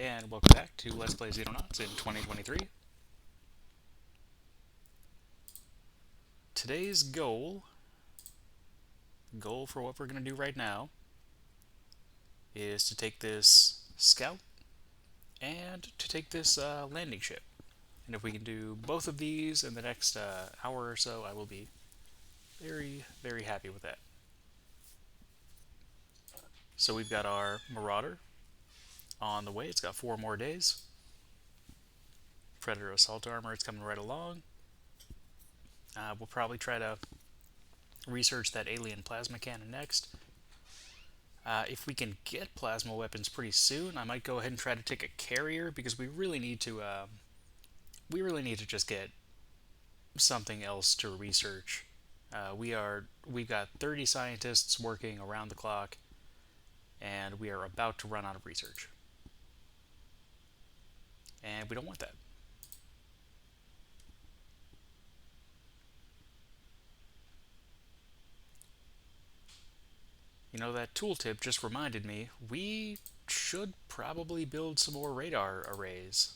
and welcome back to Let's Play Xenonauts in 2023. Today's goal for what we're going to do right now, is to take this scout and to take this landing ship. And if we can do both of these in the next hour or so, I will be very, very happy with that. So we've got our Marauder on the way. It's got 4 more days. Predator Assault Armor, it's coming right along. We'll probably try to research that alien plasma cannon next. If we can get plasma weapons pretty soon, I might go ahead and try to take a carrier because we really need to. We really need to just get something else to research. We've got 30 scientists working around the clock, and we are about to run out of research, and we don't want that. You know, that tooltip just reminded me, we should probably build some more radar arrays.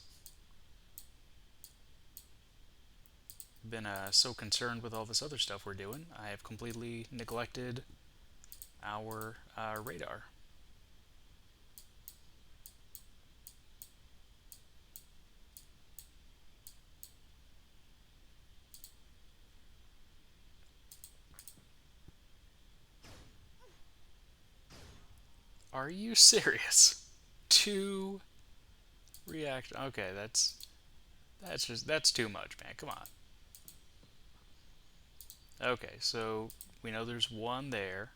Been so concerned with all this other stuff we're doing, I have completely neglected our radar. Are you serious? 2 react. Okay, that's too much, man. Come on. Okay, so we know there's one there.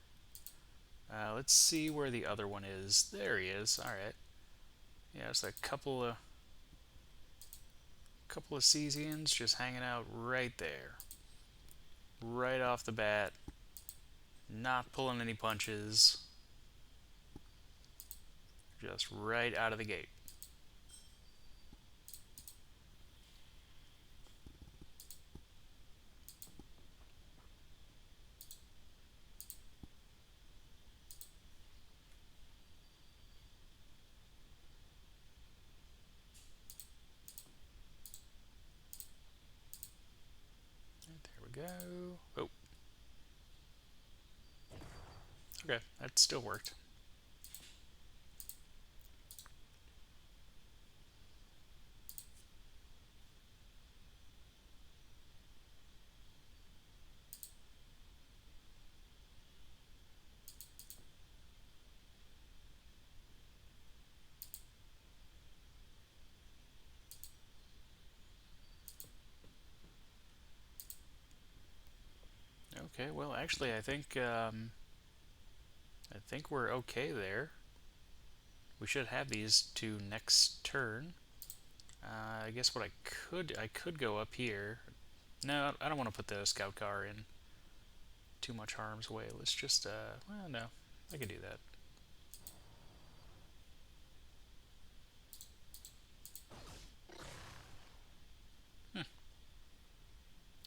Let's see where the other one is. There he is. All right. Yeah, it's a couple of Cesians just hanging out right there, right off the bat, not pulling any punches, just right out of the gate. There we go. Oh, okay, that still worked. Okay, well, actually, I think we're okay there. We should have these 2 next turn. I guess what I could go up here. No, I don't want to put the scout car in too much harm's way. Let's just, well, no, I could do that.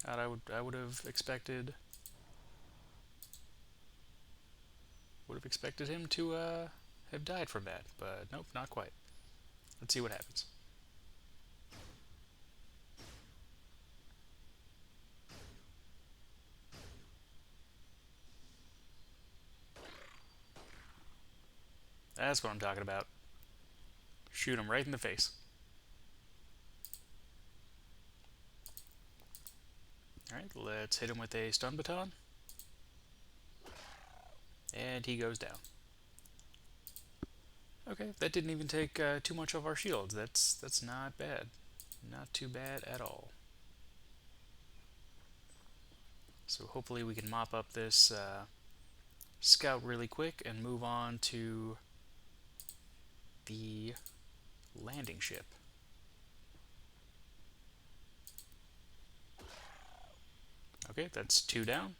I would have expected him to have died from that, but nope, not quite. Let's see what happens. That's what I'm talking about. Shoot him right in the face. Alright, let's hit him with a stun baton. And he goes down. Okay, that didn't even take too much of our shields. That's not bad. Not too bad at all. So hopefully we can mop up this scout really quick and move on to the landing ship. Okay, that's 2 down.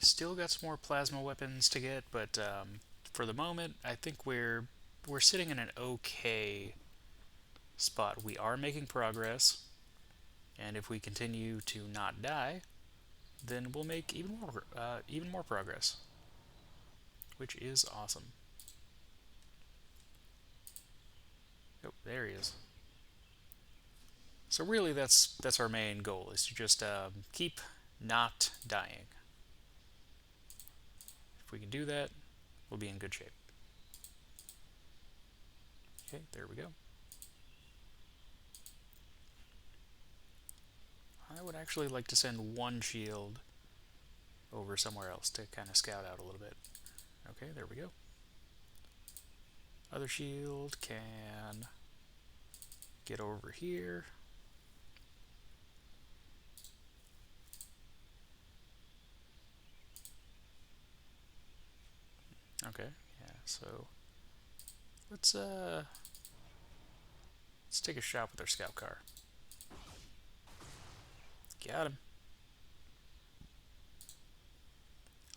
Still got some more plasma weapons to get, but for the moment, I think we're sitting in an okay spot. We are making progress, and if we continue to not die, then we'll make even more progress, which is awesome. Oh, there he is. So really, that's our main goal, is to just keep not dying. If we can do that, we'll be in good shape. Okay, there we go. I would actually like to send one shield over somewhere else to kind of scout out a little bit. Okay, there we go. Other shield can get over here. Okay, yeah, so let's take a shot with our scout car. Got him.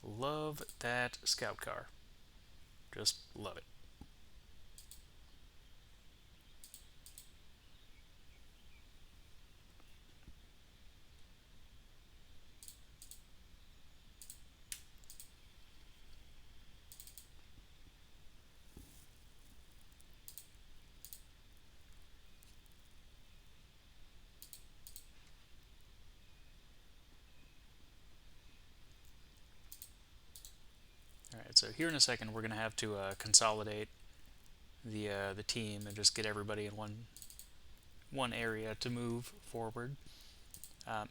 Love that scout car. Just love it. Alright, so here in a second we're going to have to consolidate the team and just get everybody in one area to move forward.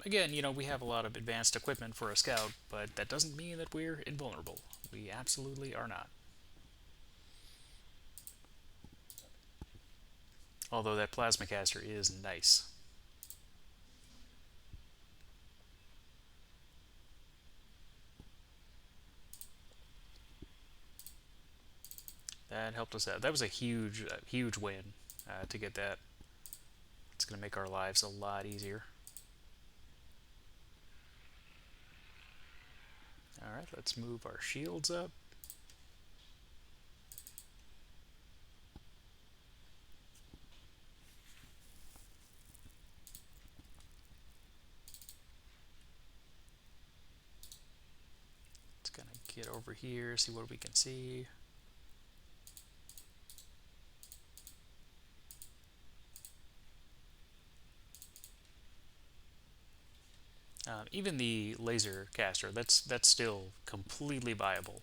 Again, we have a lot of advanced equipment for a scout, but that doesn't mean that we're invulnerable. We absolutely are not. Although that plasma caster is nice. That helped us out. That was a huge win to get that. It's going to make our lives a lot easier. Alright, let's move our shields up. Let's kind of get over here, see what we can see. Even the laser caster, that's still completely viable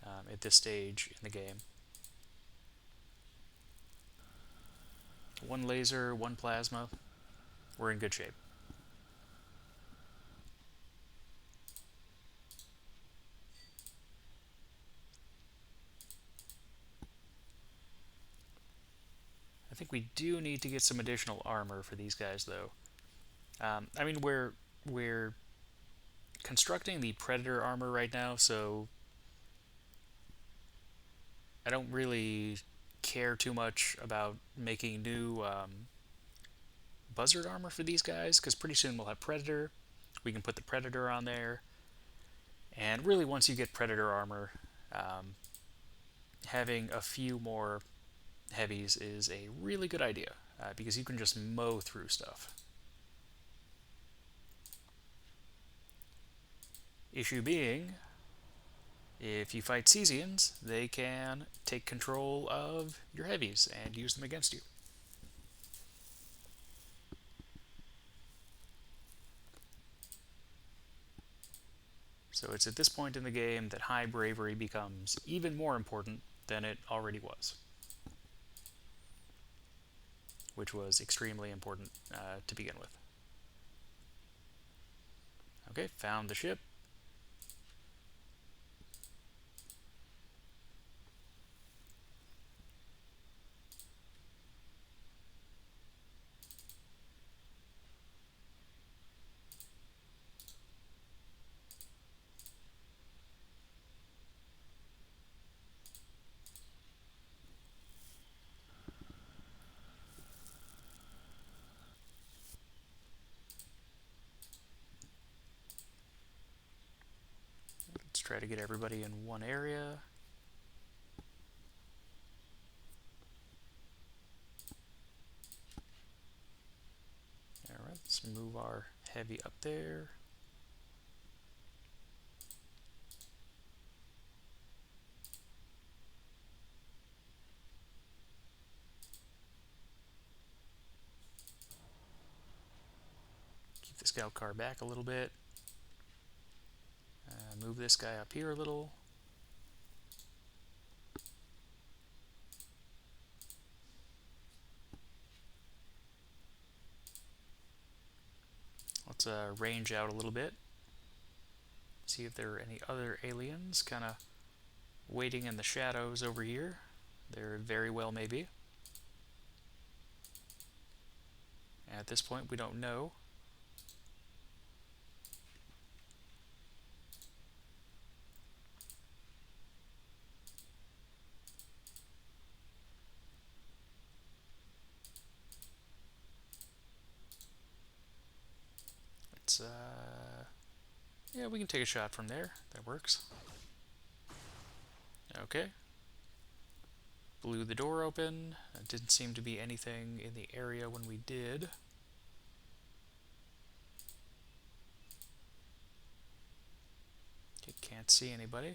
at this stage in the game. One laser, one plasma, we're in good shape. I think we do need to get some additional armor for these guys, though. I mean, we're constructing the Predator armor right now, so I don't really care too much about making new Buzzard armor for these guys, because pretty soon we'll have Predator. We can put the Predator on there, and really once you get Predator armor, having a few more heavies is a really good idea, because you can just mow through stuff. Issue being, if you fight Cesians, they can take control of your heavies and use them against you. So it's at this point in the game that high bravery becomes even more important than it already was, which was extremely important to begin with. Okay, found the ship. try to get everybody in one area. Alright, let's move our heavy up there. Keep the scout car back a little bit. Move this guy up here a little. Let's range out a little bit. See if there are any other aliens kind of waiting in the shadows over here. There very well may be. At this point, we don't know. Let's, yeah, we can take a shot from there. That works. Okay. Blew the door open. Didn't seem to be anything in the area when we did. Okay, can't see anybody.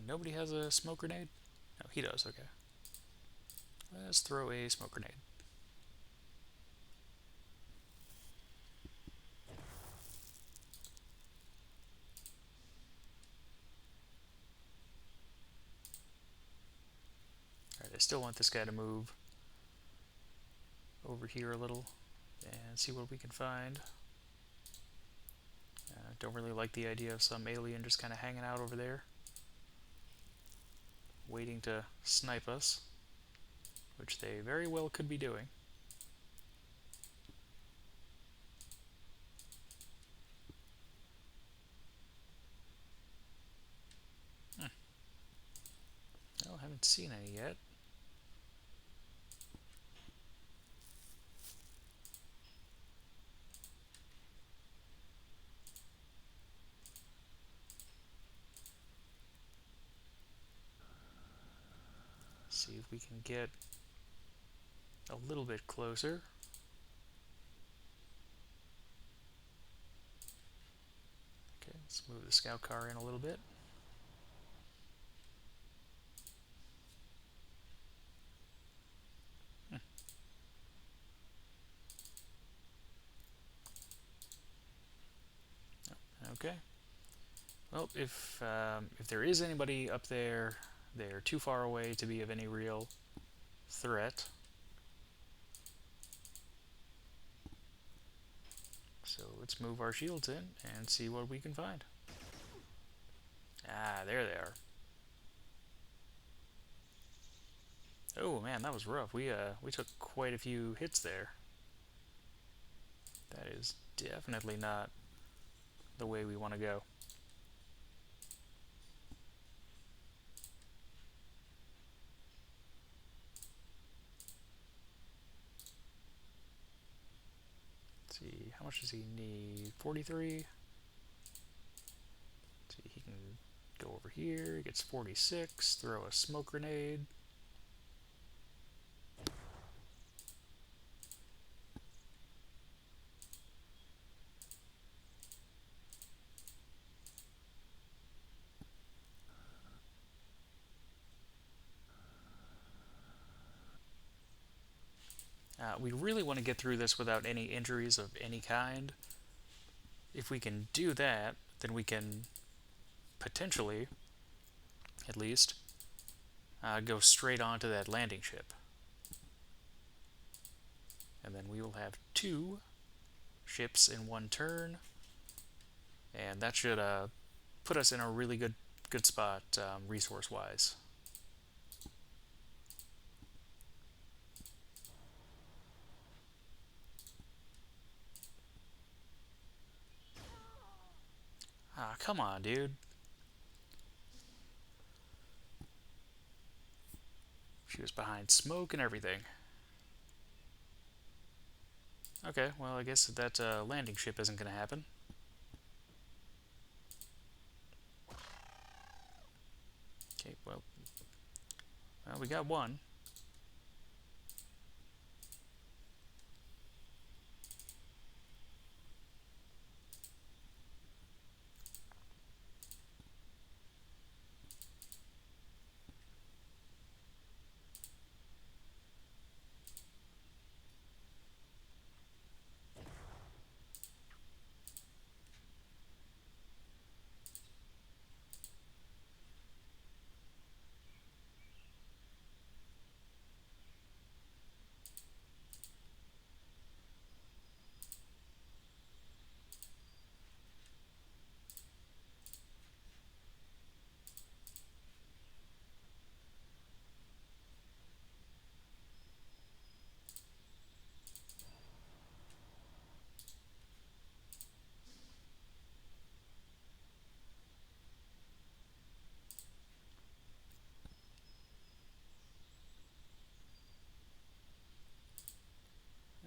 Nobody has a smoke grenade? No, he does, okay. Let's throw a smoke grenade. Alright, I still want this guy to move over here a little and see what we can find. Don't really like the idea of some alien just kind of hanging out over there, waiting to snipe us, which they very well could be doing. Well, haven't seen any yet. See if we can get a little bit closer. Okay, let's move the scout car in a little bit. Okay. Well, if there is anybody up there, they're too far away to be of any real threat. So let's move our shields in and see what we can find. Ah, there they are. Oh man, that was rough. We took quite a few hits there. That is definitely not the way we want to go. Let's see, how much does he need? 43. See, he can go over here. He gets 46. Throw a smoke grenade. We really want to get through this without any injuries of any kind. If we can do that, then we can potentially, at least, go straight onto that landing ship. And then we will have 2 ships in one turn, and that should put us in a really good spot resource-wise. come on, dude. She was behind smoke and everything. Okay, well, I guess that landing ship isn't going to happen. Okay, well, we got one.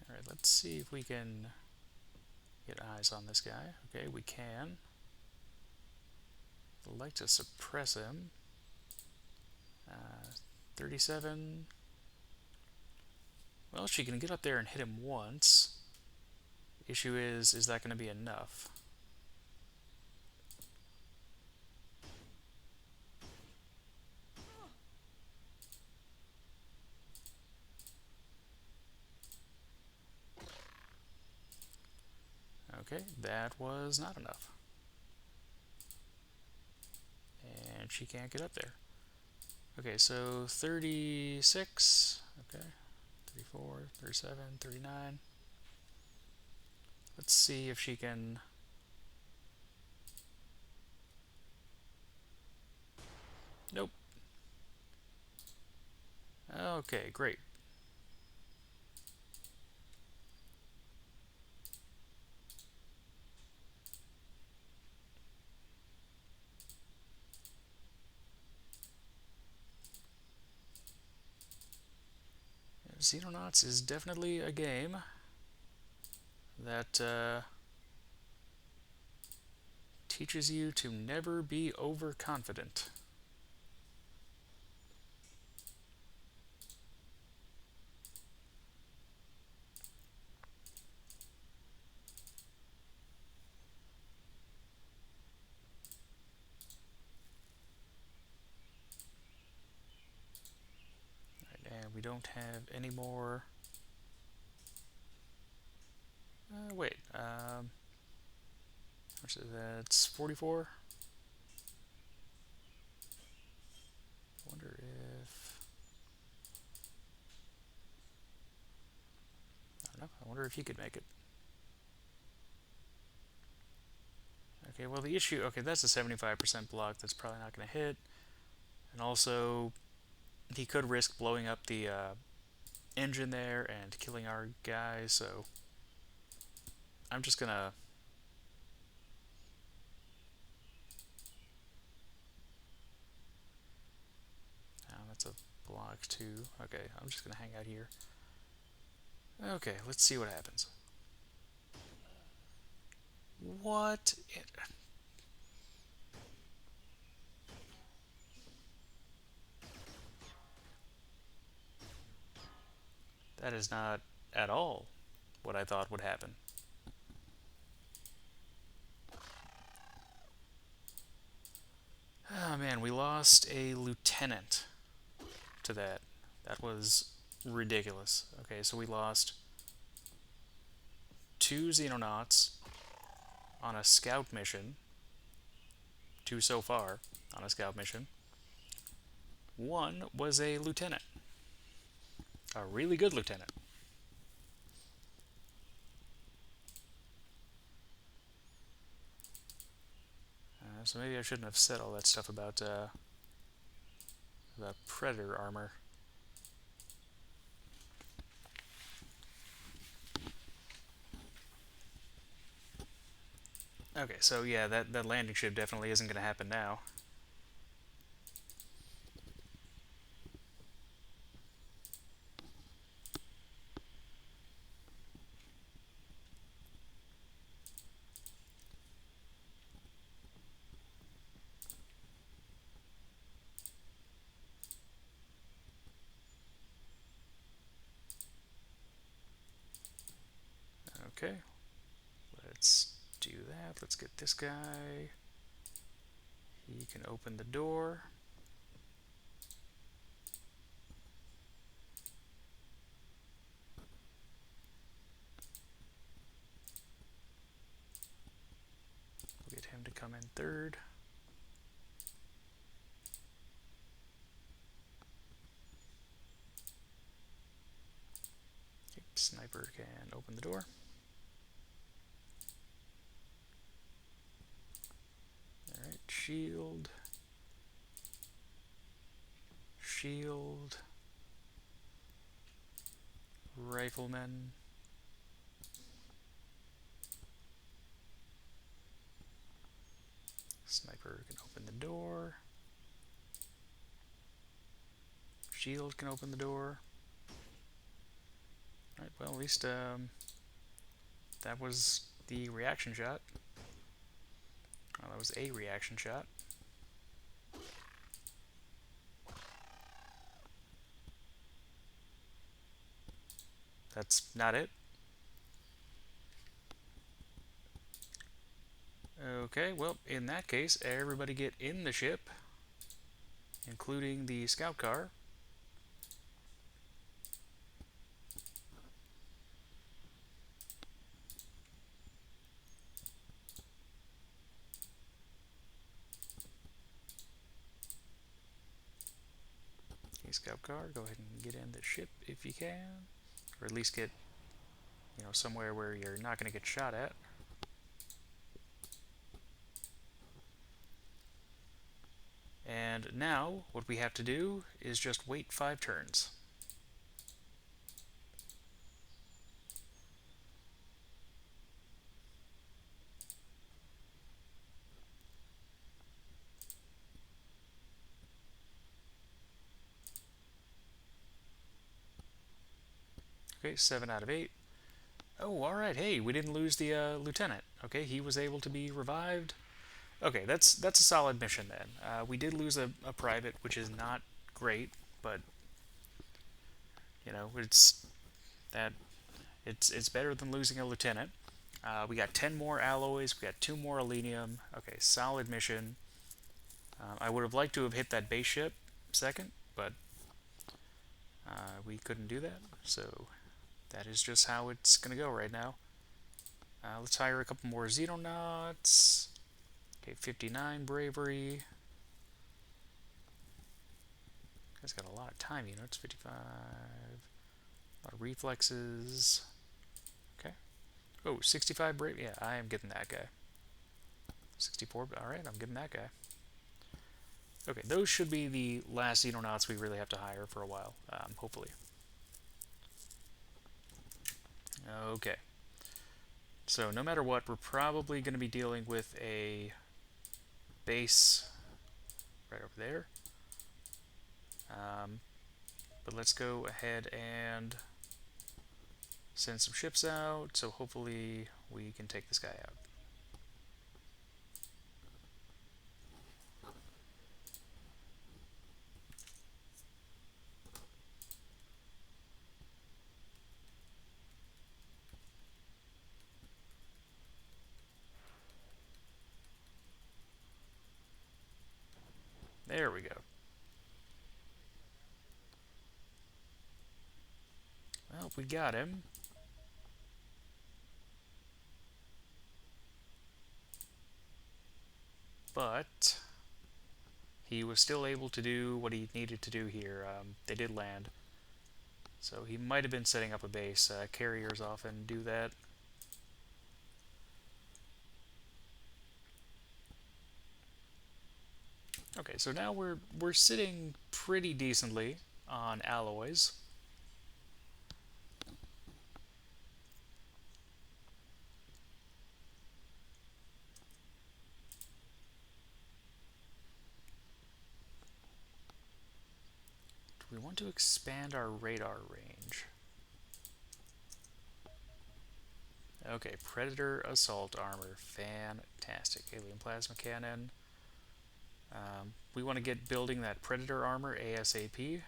Alright, let's see if we can get eyes on this guy. Okay, we can. I'd like to suppress him. 37. Well, she can get up there and hit him once. Issue is that going to be enough? Okay, that was not enough. And she can't get up there. Okay, so 36. Okay, 34, 37, 39. Let's see if she can... Nope. Okay, great. Xenonauts is definitely a game that teaches you to never be overconfident. Right, and we don't have any more... wait, how much is that? It's 44? I wonder if... I don't know. I wonder if he could make it. Okay, well, the issue... Okay, that's a 75% block. That's probably not going to hit. And also, he could risk blowing up the engine there and killing our guy, so... I'm just gonna... Oh, that's a block too. Okay, I'm just gonna hang out here. Okay, let's see what happens. What? That is not at all what I thought would happen. Oh man, we lost a lieutenant to that. That was ridiculous. Okay, so we lost 2 Xenonauts on a scout mission. 2 so far on a scout mission. 1 was a lieutenant. A really good lieutenant. So maybe I shouldn't have said all that stuff about Predator armor. Okay, so yeah, that landing ship definitely isn't going to happen now. Okay, let's do that. Let's get this guy. He can open the door. We'll get him to come in third. Okay, sniper can open the door. Alright, shield. Shield. Rifleman. Sniper can open the door. Shield can open the door. Alright, well, at least that was the reaction shot. Well, that was a reaction shot. That's not it. Okay, well, in that case, everybody get in the ship, including the scout car. Okay, scout car, go ahead and get in the ship if you can, or at least get, somewhere where you're not going to get shot at. And now, what we have to do is just wait 5 turns. Okay, 7 out of 8. Oh, alright, hey, we didn't lose the lieutenant. Okay, he was able to be revived. Okay, that's a solid mission then. We did lose a private, which is not great, but, it's that it's better than losing a lieutenant. We got 10 more alloys, we got 2 more alenium. Okay, solid mission. I would have liked to have hit that base ship second, but we couldn't do that, so that is just how it's going to go right now. Let's hire a couple more Xenonauts. Okay, 59 bravery. Guy's got a lot of time units. 55. A lot of reflexes. Okay. Oh, 65 brave. Yeah, I am getting that guy. 64. Alright, I'm getting that guy. Okay, those should be the last Xenonauts we really have to hire for a while, hopefully. Okay. So no matter what, we're probably going to be dealing with a base right over there. But let's go ahead and send some ships out, so hopefully we can take this guy out. There we go. Well, we got him. But he was still able to do what he needed to do here. They did land. So he might have been setting up a base. Carriers often do that. Okay, so now we're sitting pretty decently on alloys. we want to expand our radar range. Okay, Predator Assault Armor. Fantastic. Alien Plasma Cannon. We want to get building that Predator Armor ASAP.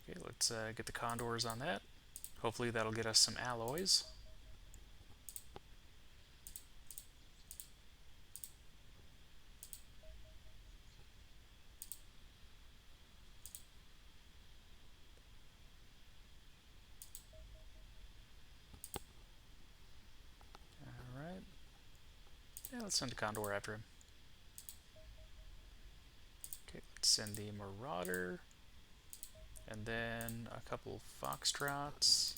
Okay, let's get the Condors on that. Hopefully that'll get us some alloys. Alright. Yeah, let's send a Condor after him. Okay, let's send the Marauder. And then a couple Foxtrots.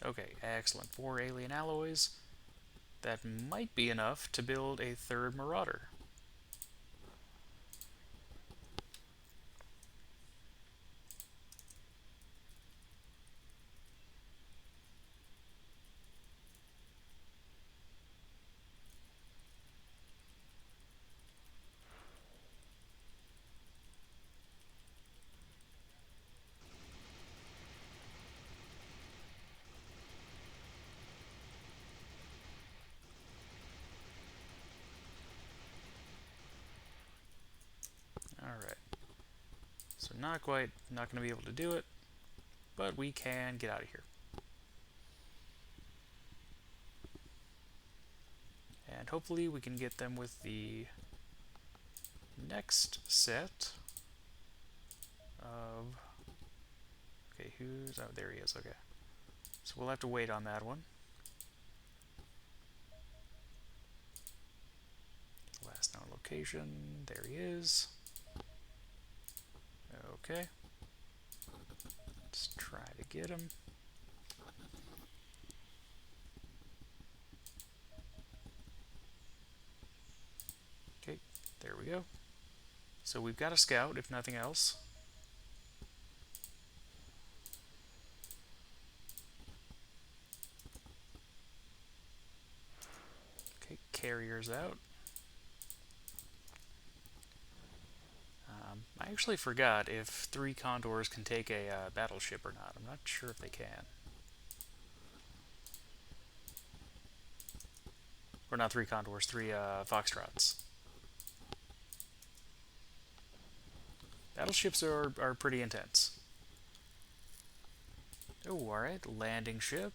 Okay, excellent. 4 alien alloys. That might be enough to build a third Marauder. Alright. So not going to be able to do it, but we can get out of here. And hopefully we can get them with the next set of... Okay, who's... Oh, there he is, okay. So we'll have to wait on that one. Last known location, there he is. Okay. Let's try to get him. Okay, there we go. So we've got a scout, if nothing else. Okay, carriers out. I actually forgot if 3 Condors can take a battleship or not. I'm not sure if they can. Or not 3 Condors, 3 Foxtrots. Battleships are pretty intense. Oh, alright, landing ship.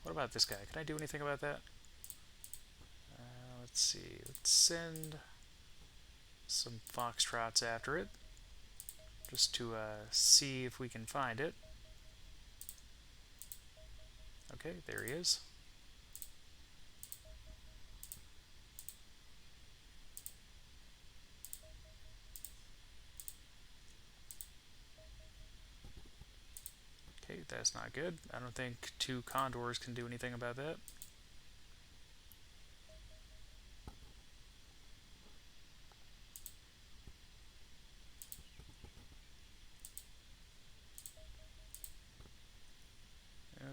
What about this guy? Can I do anything about that? Let's see. Let's send some Foxtrots after it. Just to see if we can find it. Okay, there he is. Okay, that's not good. I don't think 2 Condors can do anything about that.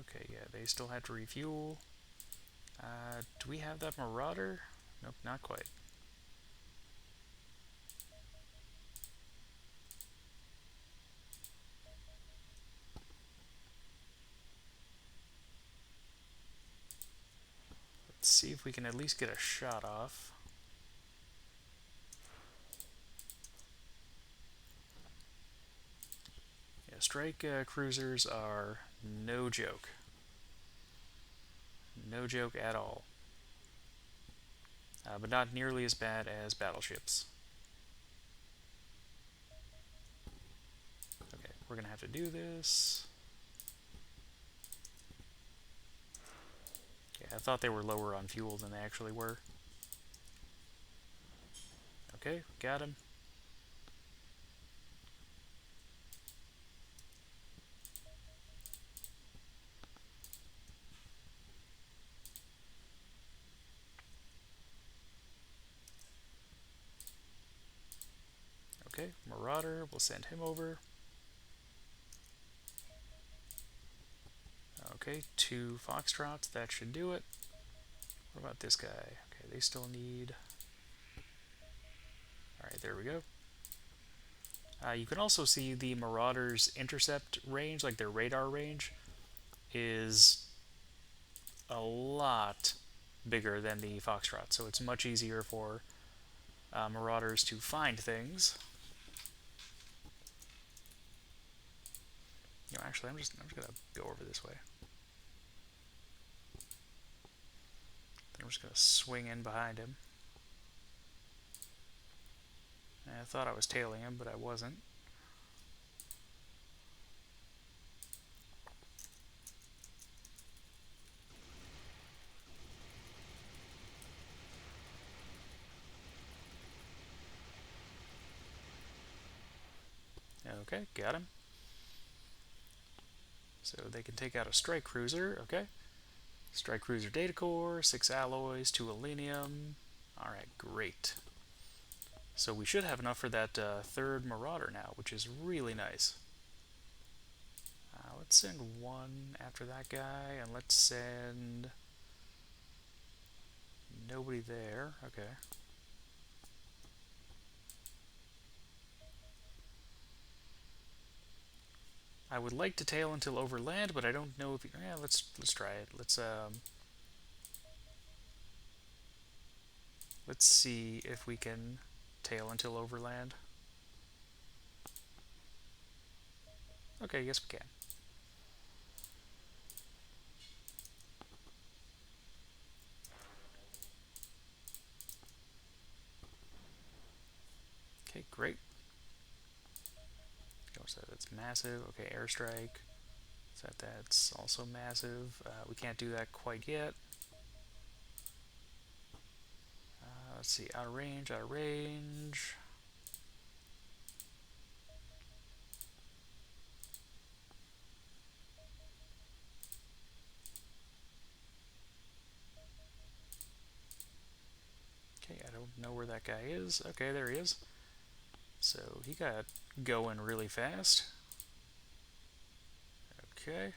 Okay, yeah, they still have to refuel. Do we have that Marauder? Nope, not quite. Let's see if we can at least get a shot off. Yeah, strike cruisers are no joke. No joke at all. But not nearly as bad as battleships. Okay, we're gonna have to do this. Yeah, I thought they were lower on fuel than they actually were. Okay, got him. Okay, Marauder, we'll send him over. Okay, 2 Foxtrots, that should do it. What about this guy? Okay, they still need... Alright, there we go. You can also see the Marauders' intercept range, like their radar range, is a lot bigger than the Foxtrot, so it's much easier for Marauders to find things. You know, actually, I'm just gonna go over this way. Then I'm just gonna swing in behind him. I thought I was tailing him, but I wasn't. Okay, got him. So they can take out a strike cruiser. Okay. Strike cruiser data core, 6 alloys, 2 aluminium. Alright, great. So we should have enough for that 3rd Marauder now, which is really nice. Let's send 1 after that guy, and let's send... Nobody there. Okay. I would like to tail until overland, but I don't know if... Yeah, let's try it. Let's see if we can tail until overland. Okay, yes we can. Okay, great. So that's massive. Okay, airstrike. So that's also massive. We can't do that quite yet. Let's see, out of range, out of range. Okay, I don't know where that guy is. Okay, there he is. So he got going really fast. Okay.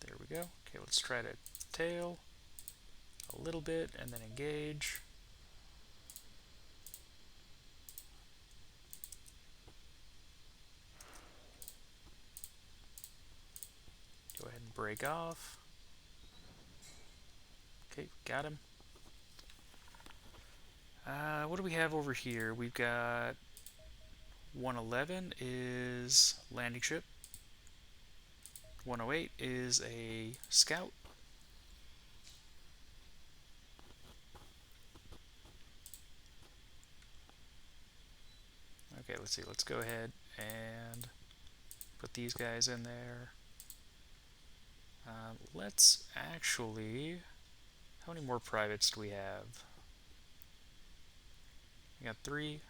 There we go. Okay, let's try to tail a little bit and then engage. Go ahead and break off. Okay, got him. What do we have over here? We've got 111 is landing ship. 108 is a scout. Okay, let's see. Let's go ahead and put these guys in there. Let's actually... How many more privates do we have? We got 3.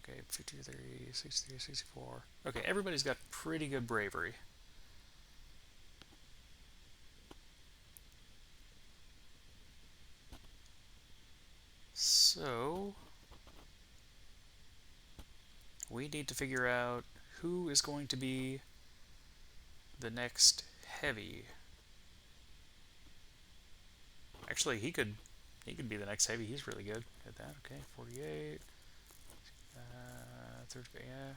Okay, 53, 63, 64. Okay, everybody's got pretty good bravery. So, we need to figure out who is going to be the next heavy. Actually, he could be the next heavy. He's really good at that. Okay, 48. Third, yeah.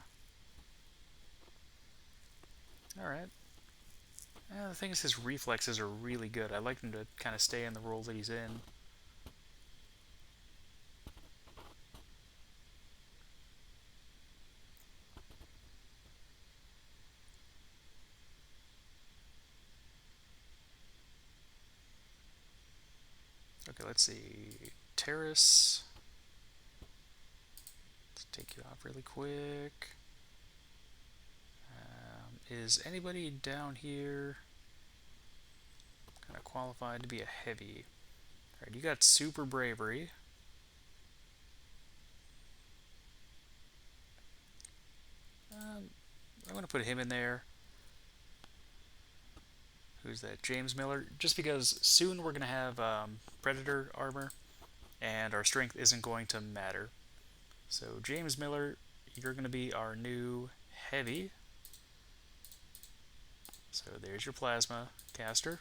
All right. The thing is, his reflexes are really good. I like him to kind of stay in the role that he's in. Okay, let's see. Terrace. Let's take you off really quick. Is anybody down here? kind of qualified to be a heavy. Alright, you got super bravery. I'm going to put him in there. Who's that? James Miller. Just because soon we're going to have Predator armor, and our strength isn't going to matter. So James Miller, you're going to be our new heavy. So there's your plasma caster.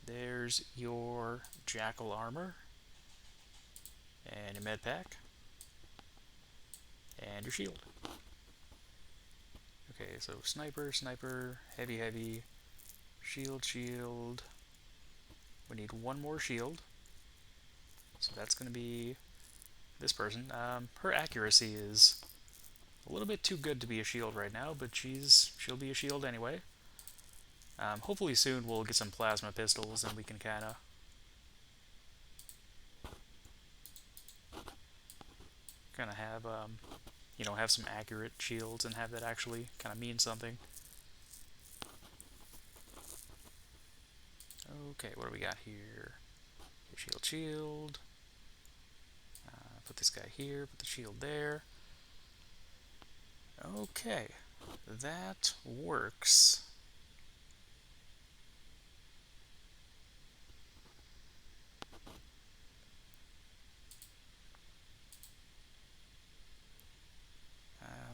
There's your jackal armor. And your med pack. And your shield. Okay, so sniper, sniper, heavy, heavy, shield, shield. We need one more shield. So that's going to be this person. Her accuracy is a little bit too good to be a shield right now, but she'll be a shield anyway. Hopefully soon we'll get some plasma pistols and we can kind of have have some accurate shields and have that actually kind of mean something. Okay, what do we got here? Shield, shield. Put this guy here, put the shield there. Okay, that works.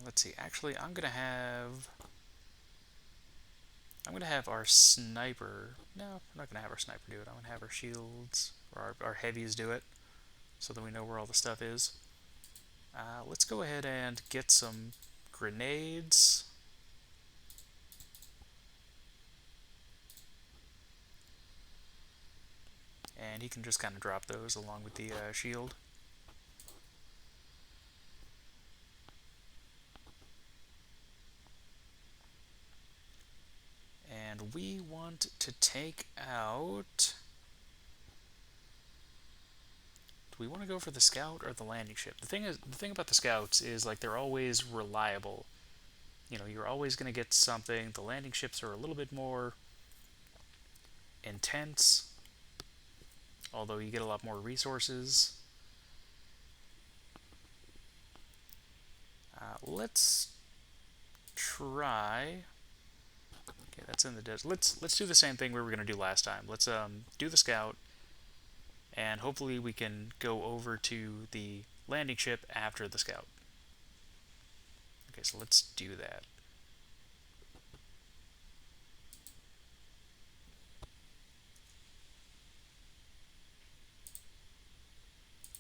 Let's see, actually I'm gonna have our sniper. No, I'm not gonna have our sniper do it. I'm gonna have our shields or our heavies do it, so that we know where all the stuff is. Let's go ahead and get some grenades. And he can just kind of drop those along with the shield. And we want to take out... Do we want to go for the scout or the landing ship? The thing about the scouts is like they're always reliable. You know, you're always going to get something. The landing ships are a little bit more intense, although you get a lot more resources. Let's try... Okay, that's in the desert. Let's do the same thing we were going to do last time. Let's do the scout, and hopefully we can go over to the landing ship after the scout. Okay, so let's do that.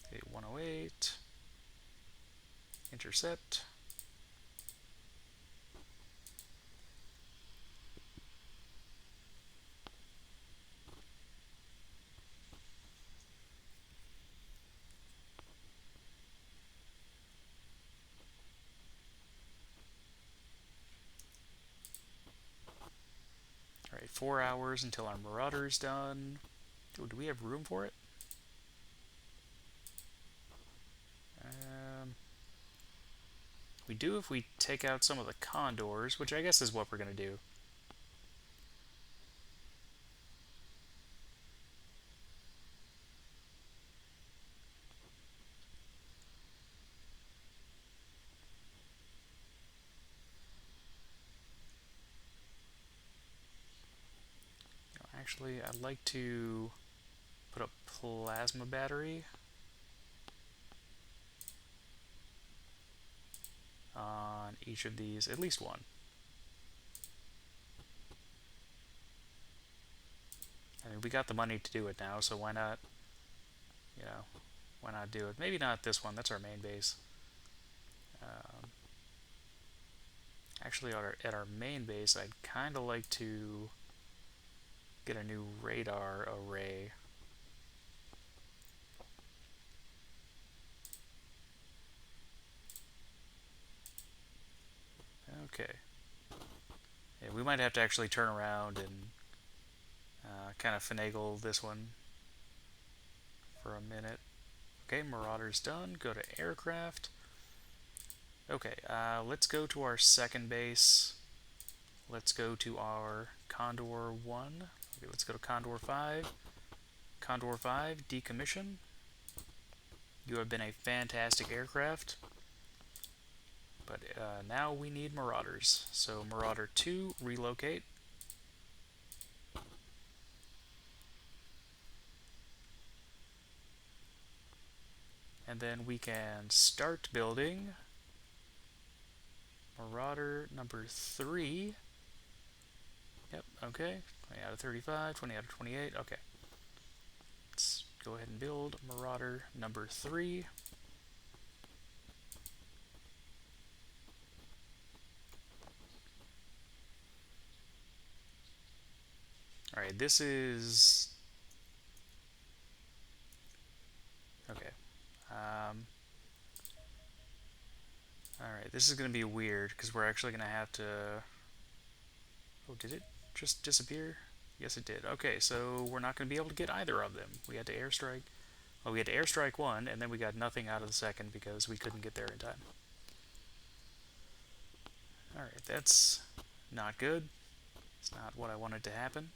Okay, 108. Intercept. Alright, 4 hours until our Marauder's done. Ooh, do we have room for it? We do if we take out some of the condors, which I guess is what we're going to do. Actually, I'd like to put a plasma battery on each of these, at least one. I mean, we got the money to do it now, so why not, why not do it? Maybe not this one, that's our main base. Actually, at our main base, I'd kind of like to get a new radar array. Okay. Yeah, we might have to actually turn around and kind of finagle this one for a minute. Okay, Marauder's done. Go to aircraft. Okay, let's go to our second base. Let's go to our Condor 1. Okay, let's go to Condor 5. Condor 5, decommission. You have been a fantastic aircraft, but now we need Marauders. So Marauder 2, relocate. And then we can start building Marauder number 3. Yep, okay. 20 out of 35, 20 out of 28, okay. Let's go ahead and build Marauder number 3. Alright, this is... Okay. Alright, this is going to be weird, because we're actually going to have to... Oh, did it just disappear? Yes, it did. Okay, so we're not going to be able to get either of them. We had to airstrike... Well, we had to airstrike one, and then we got nothing out of the second because we couldn't get there in time. Alright, that's not good. It's not what I wanted to happen.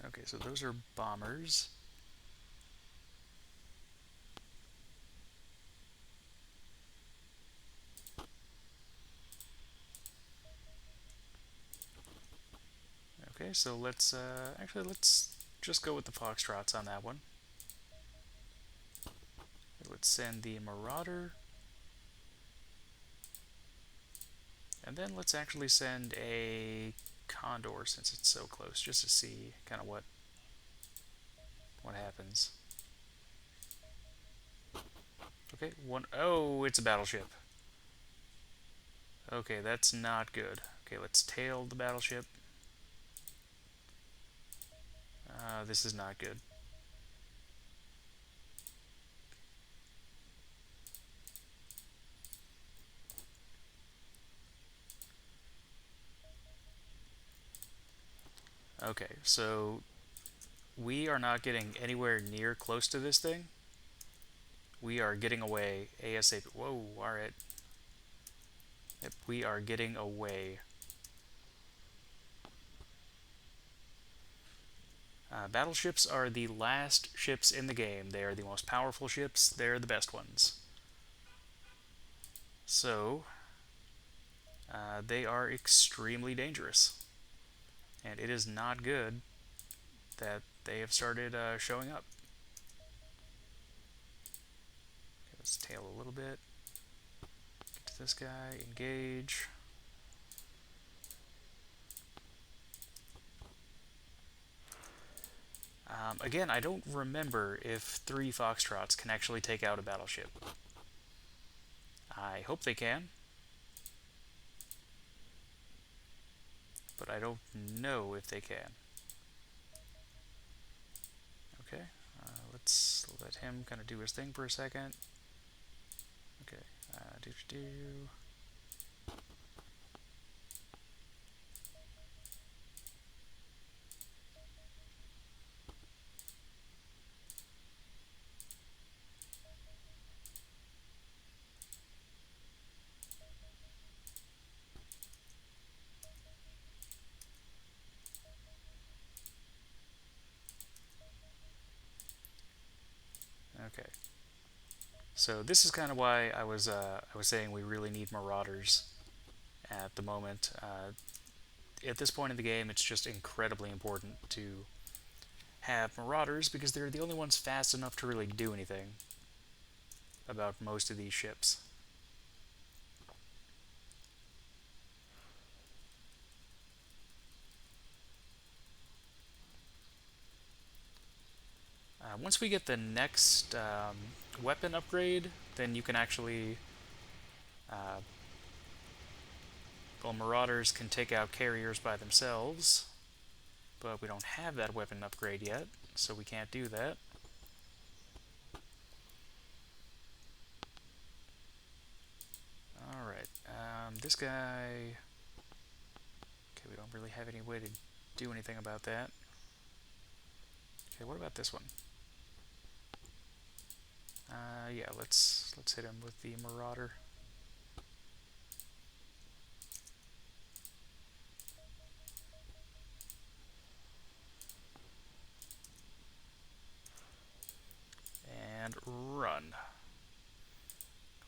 Okay, so those are bombers. Okay, so let's actually let's just go with the Foxtrots on that one. Let's send the Marauder. And then let's actually send a Condor since it's so close, just to see kind of what happens. Okay, one. Oh, it's a battleship. Okay, that's not good. Okay, let's tail the battleship. This is not good. Okay, so we are not getting anywhere near close to this thing. We are getting away ASAP. Whoa, alright. Yep, we are getting away. Battleships are the last ships in the game. They are the most powerful ships. They're the best ones. So, they are extremely dangerous. And it is not good that they have started showing up. Okay, let's tail a little bit. Get to this guy, engage. Again, I don't remember if 3 Foxtrots can actually take out a battleship. I hope they can, but I don't know if they can. Okay, let's let him kind of do his thing for a second. Okay, do. Okay. So this is kind of why I was saying we really need Marauders at the moment. At this point in the game, it's just incredibly important to have Marauders because they're the only ones fast enough to really do anything about most of these ships. Once we get the next weapon upgrade, then you can actually... well, Marauders can take out carriers by themselves, but we don't have that weapon upgrade yet, so we can't do that. Alright, this guy... Okay, we don't really have any way to do anything about that. Okay, what about this one? Yeah, let's hit him with the Marauder. And run.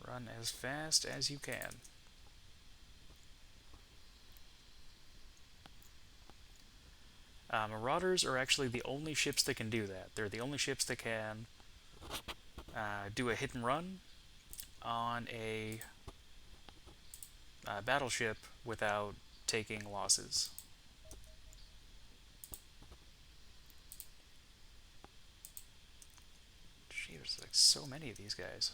Run as fast as you can. Marauders are actually the only ships that can do that. They're the only ships that can do a hit and run on a battleship without taking losses. Gee, there's like so many of these guys.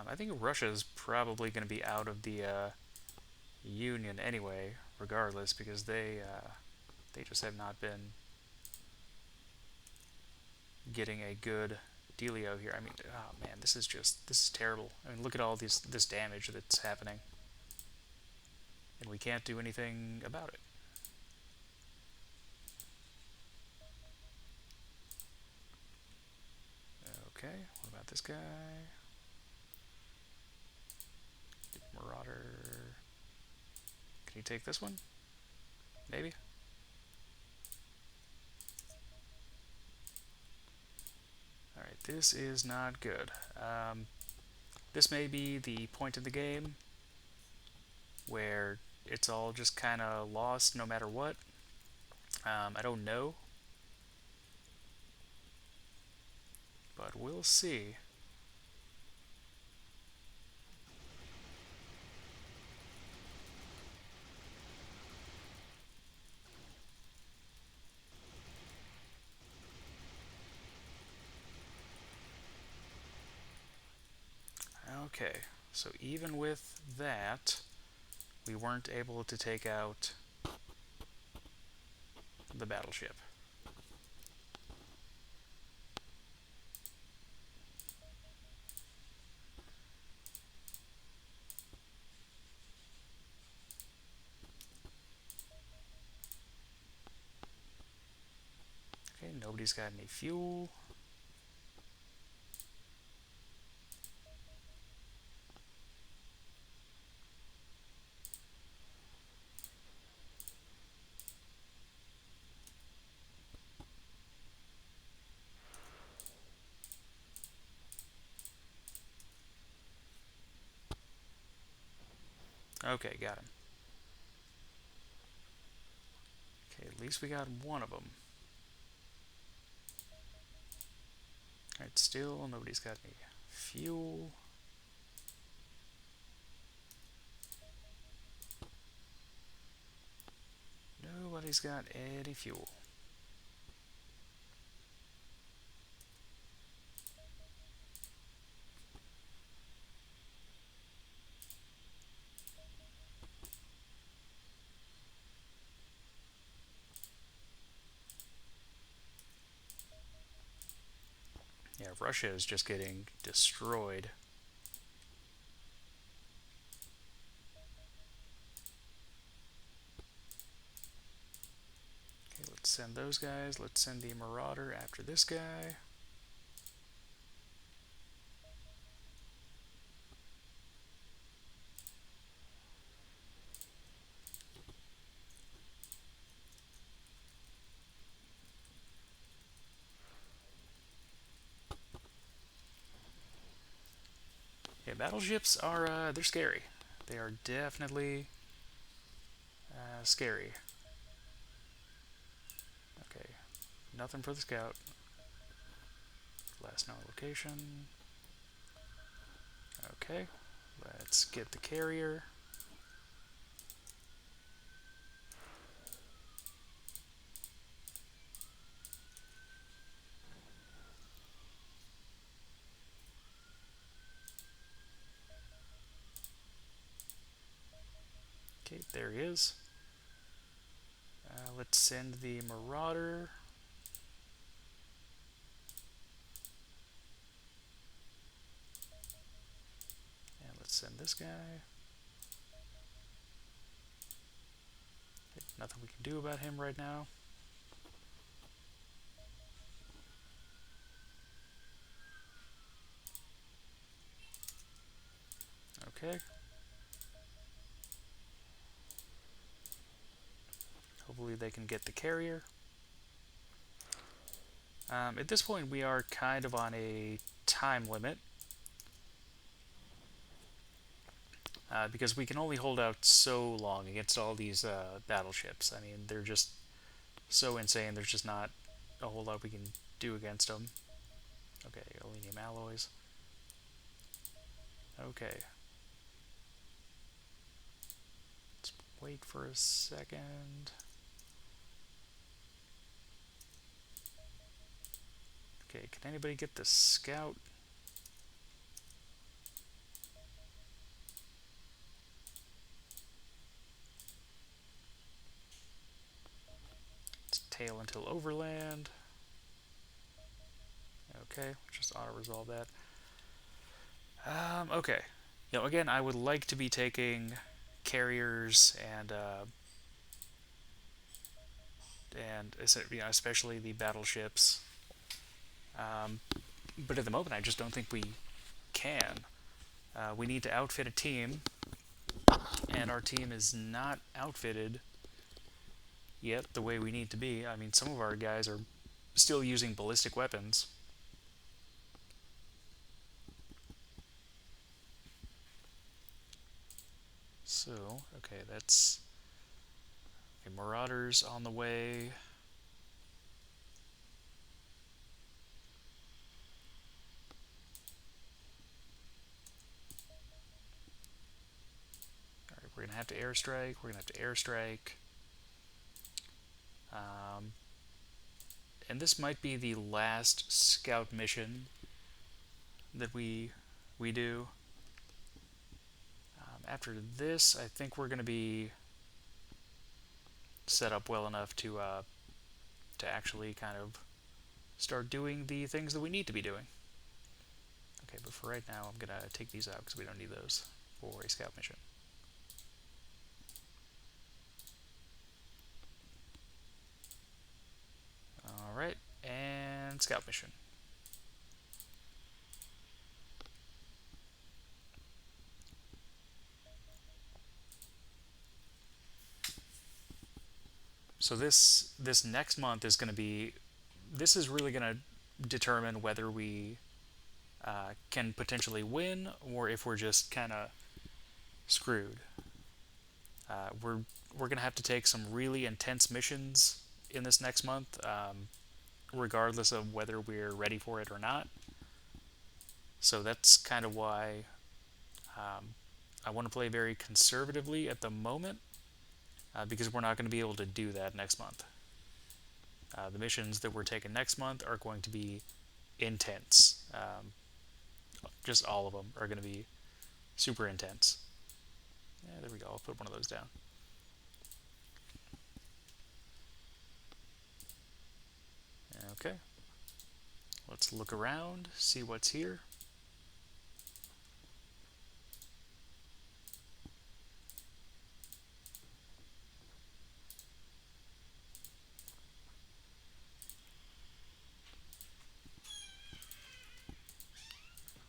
I think Russia's probably going to be out of the Union anyway, regardless, because they just have not been getting a good dealio here. I mean, oh man, this is terrible. I mean, look at all this damage that's happening, and we can't do anything about it. Okay, what about this guy? Marauder. Can you take this one? Maybe? Alright, this is not good. This may be the point in the game where it's all just kind of lost no matter what. I don't know, but we'll see. Okay, so even with that, we weren't able to take out the battleship. Okay, nobody's got any fuel. Okay, got him. Okay, at least we got one of them. Alright, still nobody's got any fuel. Nobody's got any fuel. Yeah, Russia is just getting destroyed. Okay, let's send those guys. Let's send the Marauder after this guy. Yeah, battleships are, they're scary. They are definitely scary. Okay, nothing for the scout. Last known location. Okay, let's get the carrier. Okay, there he is. Let's send the Marauder. And let's send this guy. Nothing we can do about him right now. Okay. Hopefully they can get the carrier. At this point, we are kind of on a time limit. Because we can only hold out so long against all these battleships. I mean, they're just so insane. There's just not a whole lot we can do against them. Okay, aluminium alloys. Okay. Let's wait for a second. Okay, can anybody get the scout? Let's tail until overland. Okay, just auto-resolve that. Okay. Again, I would like to be taking carriers and especially the battleships. But at the moment, I just don't think we can. We need to outfit a team, and our team is not outfitted yet the way we need to be. I mean, some of our guys are still using ballistic weapons. So, okay, that's... Okay, Marauders on the way. Alright, we're gonna have to airstrike. We're gonna have to airstrike. And this might be the last scout mission that we do. After this, I think we're going to be set up well enough to actually kind of start doing the things that we need to be doing. Okay, but for right now, I'm going to take these out because we don't need those for a scout mission. Alright, and scout mission. So this next month is going to be... This is really going to determine whether we can potentially win or if we're just kind of screwed. We're going to have to take some really intense missions in this next month, regardless of whether we're ready for it or not. So that's kind of why I want to play very conservatively at the moment, because we're not going to be able to do that next month. The missions that we're taking next month are going to be intense. Just all of them are going to be super intense. Yeah, there we go. I'll put one of those down. Okay. Let's look around, see what's here.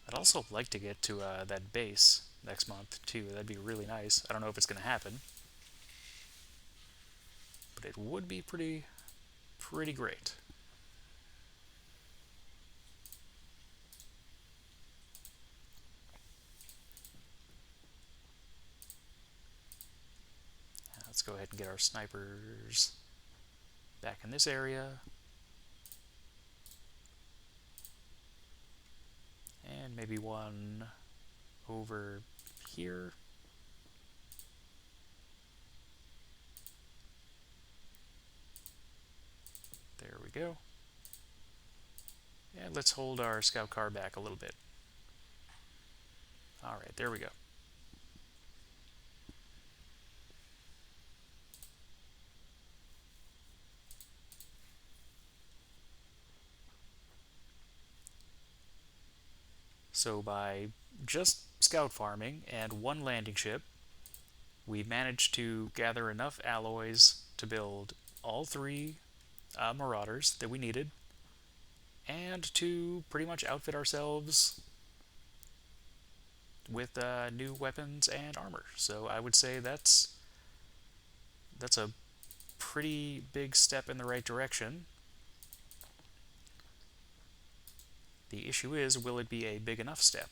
I'd also like to get to that base next month too. That'd be really nice. I don't know if it's going to happen, but it would be pretty great. Let's go ahead and get our snipers back in this area. And maybe one over here. There we go. And let's hold our scout car back a little bit. Alright, there we go. So by just scout farming and one landing ship, we managed to gather enough alloys to build all three Marauders that we needed, and to pretty much outfit ourselves with new weapons and armor. So I would say that's a pretty big step in the right direction. The issue is, will it be a big enough step?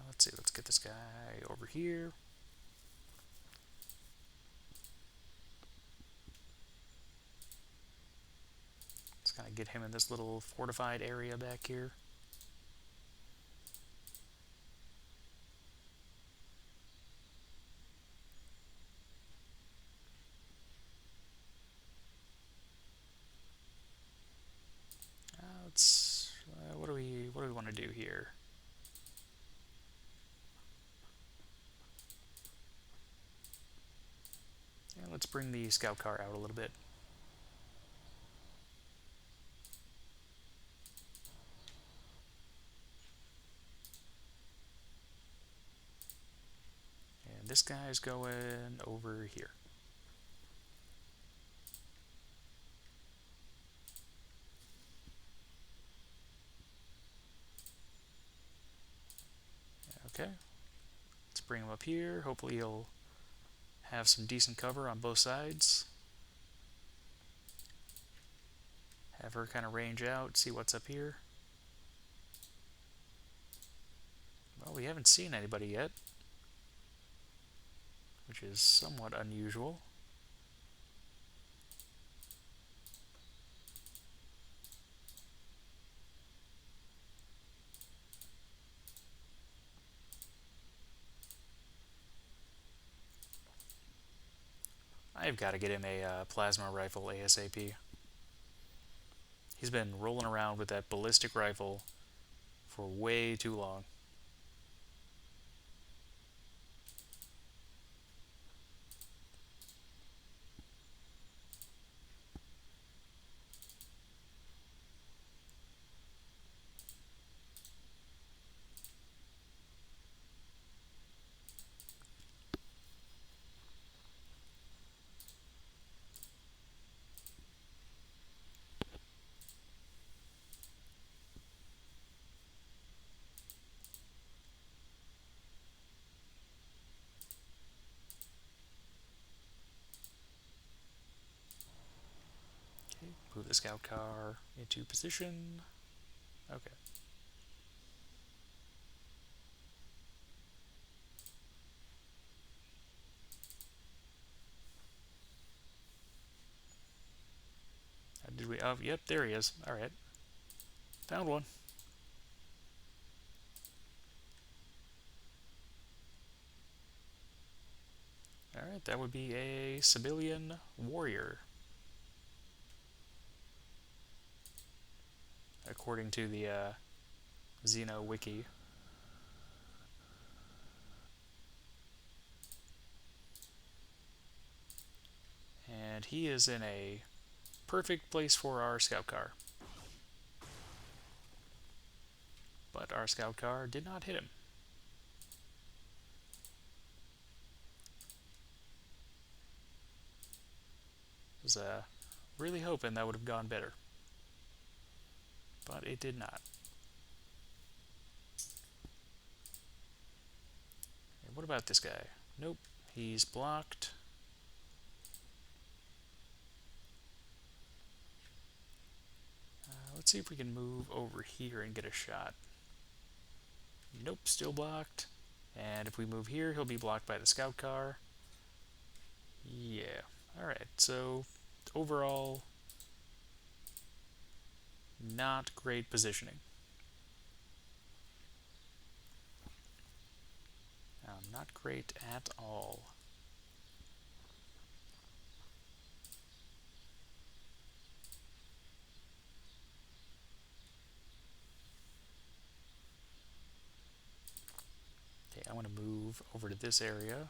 Let's see, let's get this guy over here. Let's kind of get him in this little fortified area back here. What do we want to do here? Yeah, let's bring the scout car out a little bit. And this guy's going over here. Okay, let's bring him up here. Hopefully he'll have some decent cover on both sides. Have her kind of range out, see what's up here. Well, we haven't seen anybody yet, which is somewhat unusual. I've got to get him a plasma rifle ASAP. He's been rolling around with that ballistic rifle for way too long. Okay, move the scout car into position. Okay. Did we? Oh, yep, there he is. All right. Found one. All right, that would be a civilian warrior, according to the Xeno wiki. And he is in a perfect place for our scout car. But our scout car did not hit him. I was really hoping that would have gone better. But it did not. And what about this guy? Nope, he's blocked. Let's see if we can move over here and get a shot. Nope, still blocked. And if we move here, he'll be blocked by the scout car. Yeah. Alright, so overall, not great positioning. Not great at all. Okay, I want to move over to this area.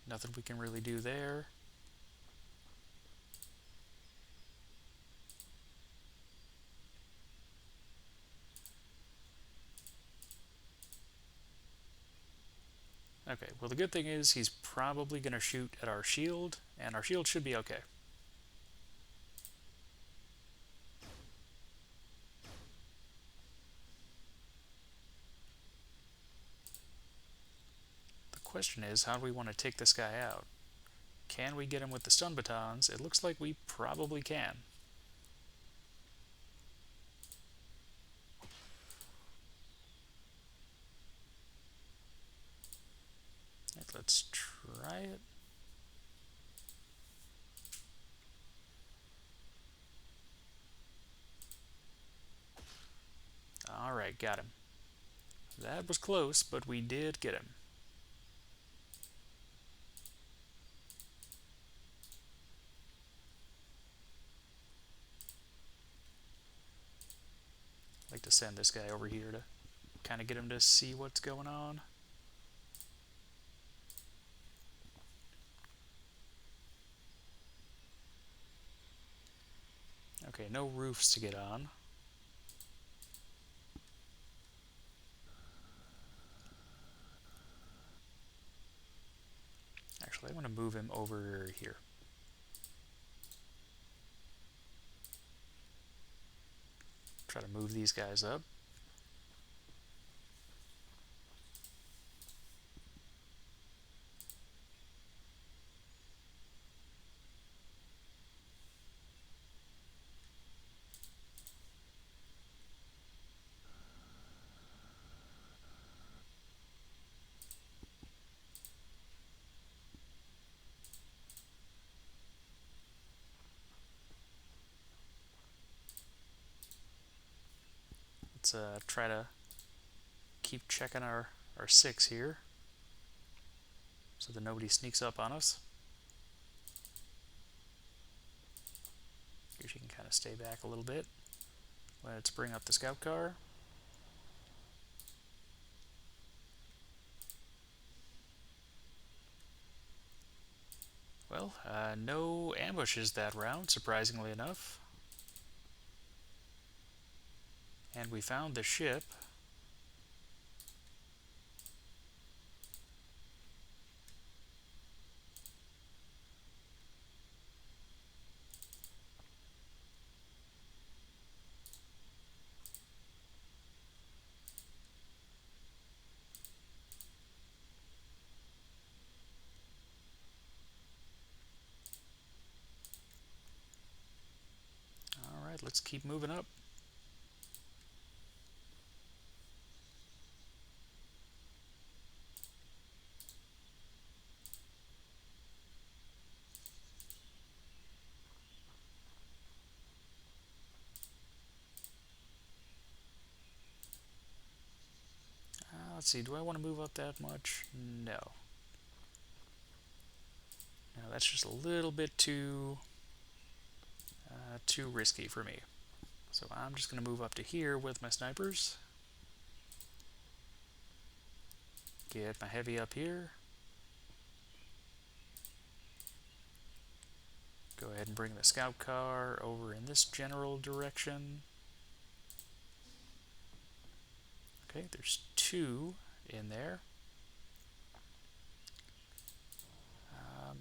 Nothing we can really do there. Okay, well the good thing is he's probably going to shoot at our shield, and our shield should be okay. The question is, how do we want to take this guy out? Can we get him with the stun batons? It looks like we probably can. Let's try it. Alright, got him. That was close, but we did get him. I'd like to send this guy over here to kind of get him to see what's going on. Okay, no roofs to get on. Actually, I want to move him over here. Try to move these guys up. Let's try to keep checking our 6 here so that nobody sneaks up on us. Here she can kind of stay back a little bit. Let's bring up the scout car. Well, no ambushes that round, surprisingly enough. And we found the ship. Alright, let's keep moving up. Let's see, do I want to move up that much? No. No, that's just a little bit too risky for me. So I'm just going to move up to here with my snipers. Get my heavy up here. Go ahead and bring the scout car over in this general direction. Okay, there's 2 in there.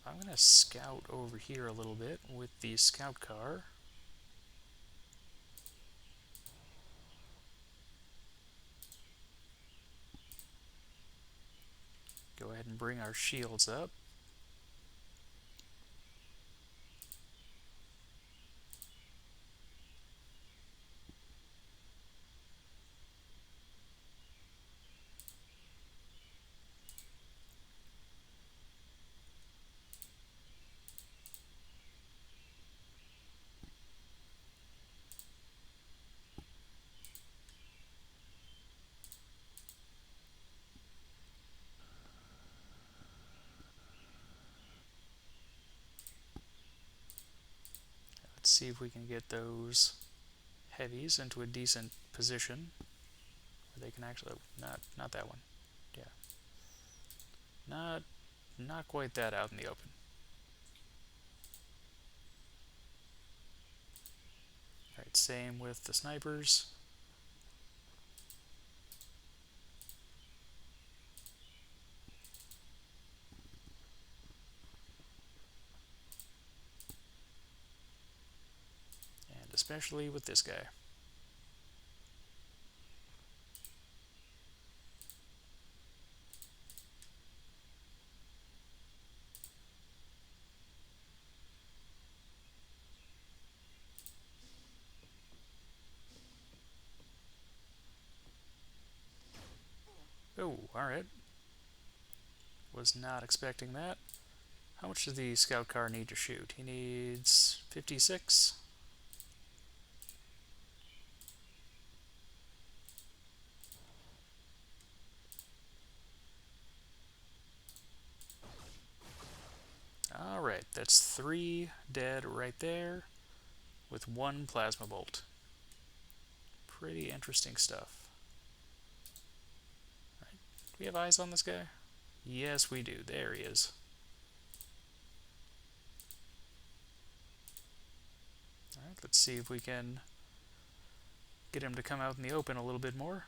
I'm going to scout over here a little bit with the scout car. Go ahead and bring our shields up. Let's see if we can get those heavies into a decent position where they can actually not that one. Yeah. not quite that out in the open. Alright, same with the snipers. And especially with this guy. Oh, alright. Was not expecting that. How much does the scout car need to shoot? He needs 56. Alright, that's 3 dead right there with 1 plasma bolt. Pretty interesting stuff. Right. Do we have eyes on this guy? Yes, we do. There he is. Alright, let's see if we can get him to come out in the open a little bit more.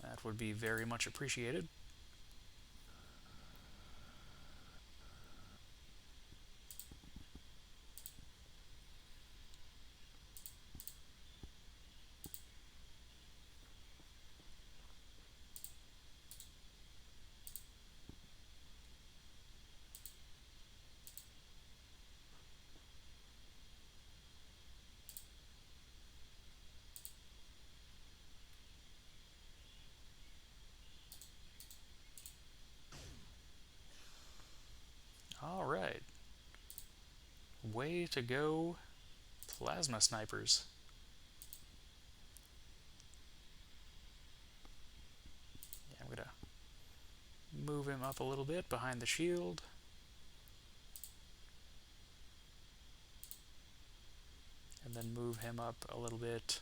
That would be very much appreciated. Alright. Way to go, plasma snipers. Yeah, I'm gonna move him up a little bit behind the shield. And then move him up a little bit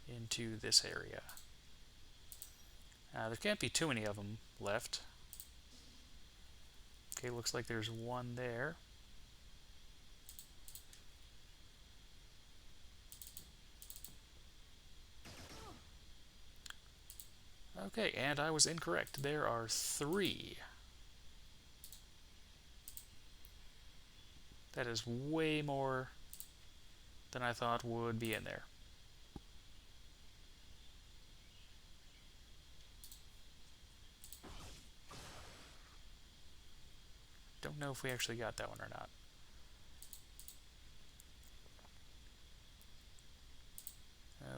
into this area. There can't be too many of them left. Okay, looks like there's one there. Okay, and I was incorrect. There are 3. That is way more than I thought would be in there. Don't know if we actually got that one or not.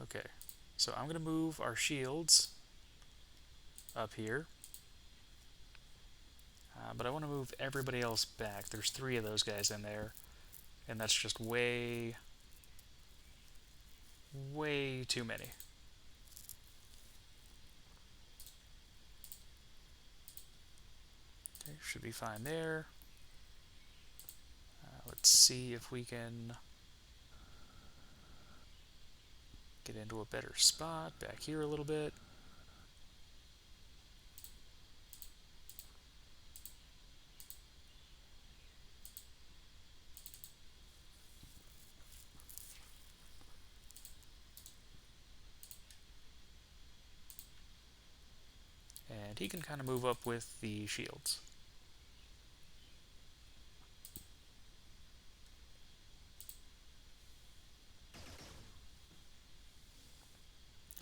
Okay, so I'm going to move our shields up here. But I want to move everybody else back. There's 3 of those guys in there. And that's just way too many. Okay, should be fine there. Let's see if we can get into a better spot back here a little bit. And he can kind of move up with the shields.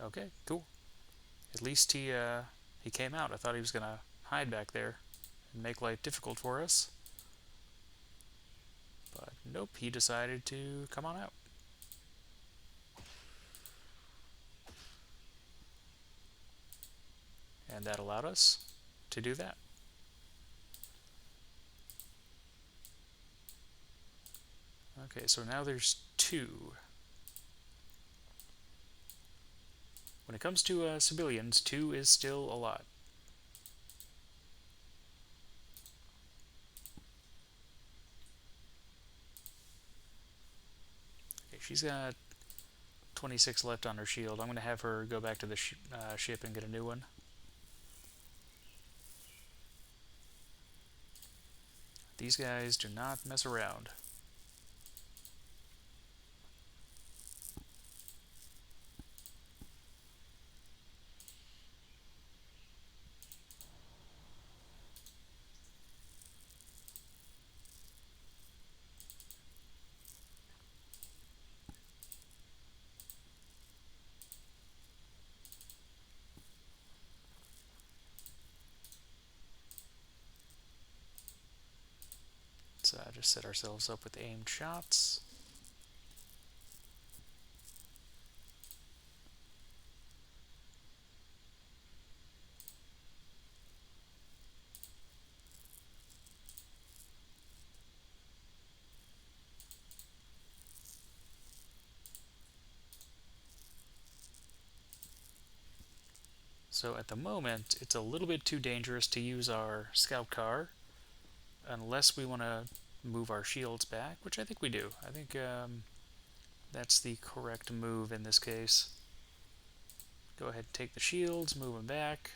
Okay, cool. At least he came out. I thought he was gonna hide back there and make life difficult for us. But nope, he decided to come on out. And that allowed us to do that. Okay, so now there's 2. When it comes to civilians, 2 is still a lot. Okay, she's got 26 left on her shield. I'm going to have her go back to the ship and get a new one. These guys do not mess around. Let's just set ourselves up with aimed shots. So at the moment, it's a little bit too dangerous to use our scout car unless we want to move our shields back, which I think we do. I think that's the correct move in this case. Go ahead and take the shields, move them back.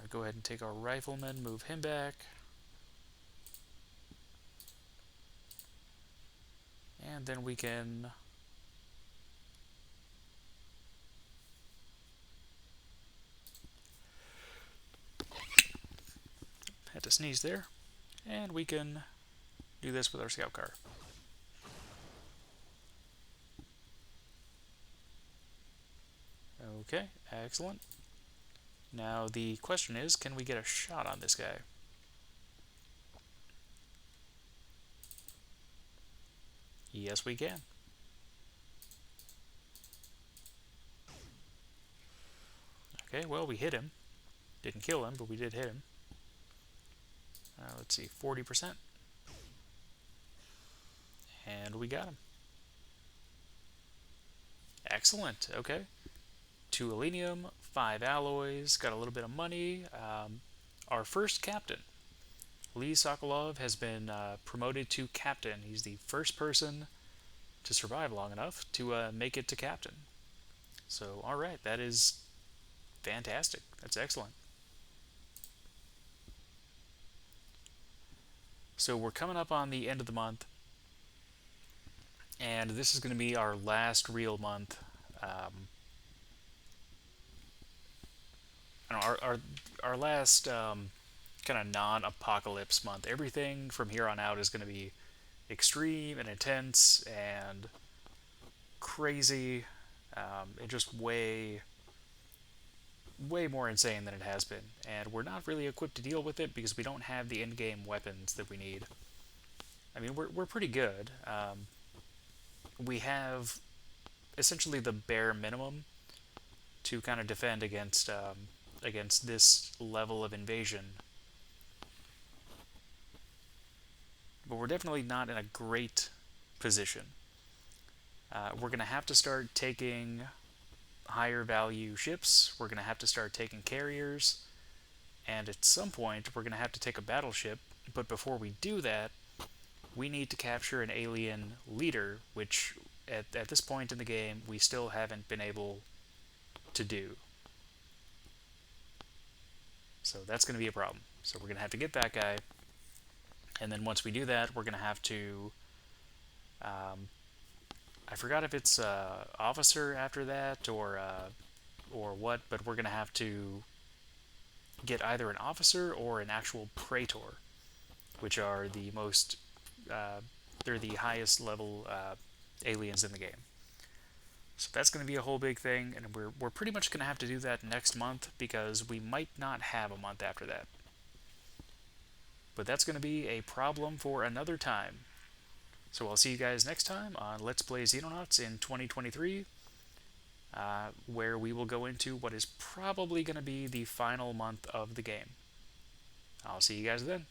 Go ahead and take our rifleman, move him back. And then we can had to sneeze there. And we can do this with our scout car. Okay, excellent. Now the question is, can we get a shot on this guy? Yes, we can. Okay, well, we hit him. Didn't kill him, but we did hit him. Let's see, 40%. And we got him. Excellent, okay. 2 alenium, 5 alloys, got a little bit of money. Our first captain, Lee Sokolov, has been promoted to captain. He's the first person to survive long enough to make it to captain. So, alright, that is fantastic. That's excellent. So we're coming up on the end of the month, and this is going to be our last real month. Our last kind of non-apocalypse month. Everything from here on out is going to be extreme and intense and crazy, and just way more insane than it has been. And we're not really equipped to deal with it because we don't have the endgame weapons that we need. I mean, we're pretty good. We have essentially the bare minimum to kind of defend against this level of invasion. But we're definitely not in a great position. We're going to have to start taking higher value ships. We're going to have to start taking carriers. And at some point, we're going to have to take a battleship. But before we do that, we need to capture an alien leader, which at this point in the game, we still haven't been able to do. So that's going to be a problem. So we're going to have to get that guy. And then once we do that, we're going to have to... I forgot if it's officer after that or what, but we're going to have to get either an officer or an actual praetor, which are the most... they're the highest level aliens in the game. So that's going to be a whole big thing, and we're pretty much going to have to do that next month because we might not have a month after that. But that's going to be a problem for another time. So I'll see you guys next time on Let's Play Xenonauts in 2023, where we will go into what is probably going to be the final month of the game. I'll see you guys then.